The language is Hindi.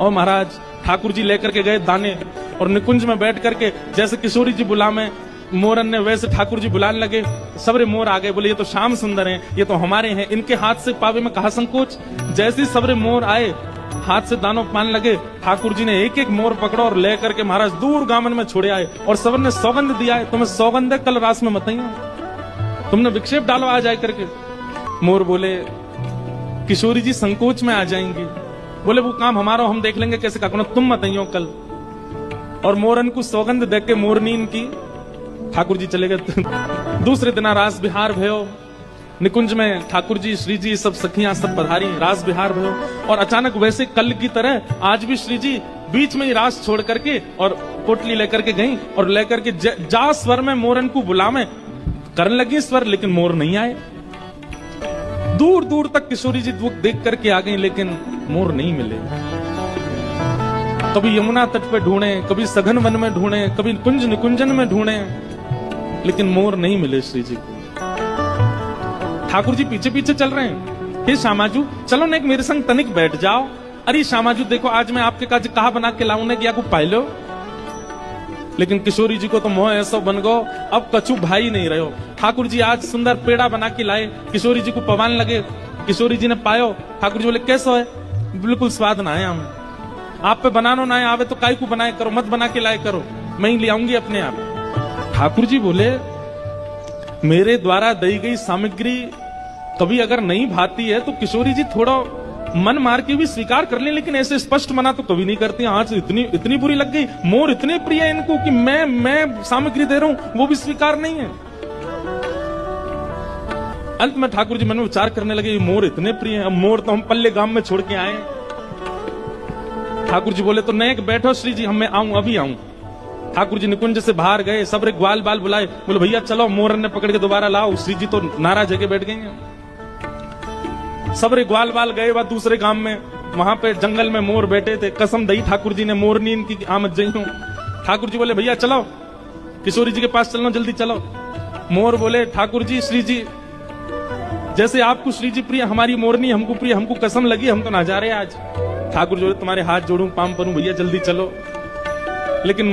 और महाराज ठाकुर जी लेकर के गए दाने और निकुंज में बैठ करके जैसे किशोरी जी बुलावे मोरन ने वैसे ठाकुर जी बुलाने लगे। सबरे मोर आ गए, बोले ये तो श्याम सुंदर हैं, ये तो हमारे हैं, इनके हाथ से पावे में कहा संकोच। जैसे सबरे मोर आए हाथ से दानों पाने लगे, ठाकुर जी ने एक एक मोर पकड़ो और ले करके महाराज दूर गामन में छोड़े आए और सब ने सौगंध दिया है, तुम्हें सौगंध है कल रास में मत तुमने विक्षेप डालो आ जाए करके। मोर बोले किशोरी जी संकोच में आ जाएंगी, बोले वो काम हमारा हम देख लेंगे कैसे का तुम मत आइयो कल। और मोरन को सौगंध देख के मोरनीन की ठाकुर जी चले गए। दूसरे दिन रास बिहार भयो, निकुंज में ठाकुर जी श्री जी सब सखियां सब पधारी, रास बिहार भयो। और अचानक वैसे कल की तरह आज भी श्री जी बीच में ही रास छोड़ करके और पोटली लेकर के गई और लेकर के जा स्वर में मोरन को बुलावे करने लगी स्वर, लेकिन मोर नहीं आए। दूर दूर तक किशोरी जी देख करके आ गई, लेकिन मोर नहीं मिले। कभी यमुना तट पे ढूंढे, कभी सघन वन में ढूंढे, कभी कुंज निकुंजन में ढूंढे, लेकिन मोर नहीं मिले श्री जी को। ठाकुर जी पीछे पीछे चल रहे हैं, हे श्यामाजू चलो ना एक मेरे संग तनिक बैठ जाओ। अरे श्यामाजू देखो आज मैं आपके काज कहा बना के लाऊं ने कि आपको पाई लो। लेकिन किशोरी जी को तो मोह ऐसा बन गो, अब कछु भाई नहीं रहो। ठाकुर जी आज सुंदर पेड़ा बना के लाए, किशोरी जी को पवान लगे, किशोरी जी ने पायो। ठाकुर जी बोले कैसा है? बिल्कुल स्वाद ना है, हम आप पे बनानो ना आवे तो काय को बनाए करो, मत बना के लाए करो, मैं ही ले आऊंगी अपने आप। ठाकुर जी बोले मेरे द्वारा दी गई सामग्री कभी अगर नहीं भाती है तो किशोरी जी थोड़ा मन मार के भी स्वीकार कर ले, लेकिन ऐसे स्पष्ट मना तो कभी नहीं करती। आज इतनी बुरी लग गई, मोर इतने प्रिय है इनको कि मैं सामग्री दे रहा हूं वो भी स्वीकार नहीं है। अंत में ठाकुर जी मन में विचार करने लगे मोर इतने प्रिय है, अब मोर तो हम पल्ले गांव में छोड़ के आए। ठाकुर जी बोले तो नेक बैठो श्री जी, मैं आऊं अभी आऊं। ठाकुर जी निकुंज से बाहर गए, सबरे ग्वाल बाल बुलाए, बोले भैया चलो मोरन ने पकड़ के दोबारा लाओ। श्री जी तो नाराज होके बैठ गए। सबरे ग्वाल बाल गए बाद दूसरे गांव में, वहां पे जंगल में मोर बैठे थे। कसम दई ठाकुर जी ने मोरनी इनकी आमद जई हूं। ठाकुर जी बोले भैया चलो किशोरी जी के पास चलो, जल्दी चलो। मोर बोले ठाकुर जी श्री जी जैसे आपको श्री जी प्रिय हमारी मोरनी हमको प्रिय, हमको कसम लगी हम तो ना जा रहे आज। ठाकुर जी तुम्हारे हाथ जोड़ूं पाम परूं भैया जल्दी चलो। लेकिन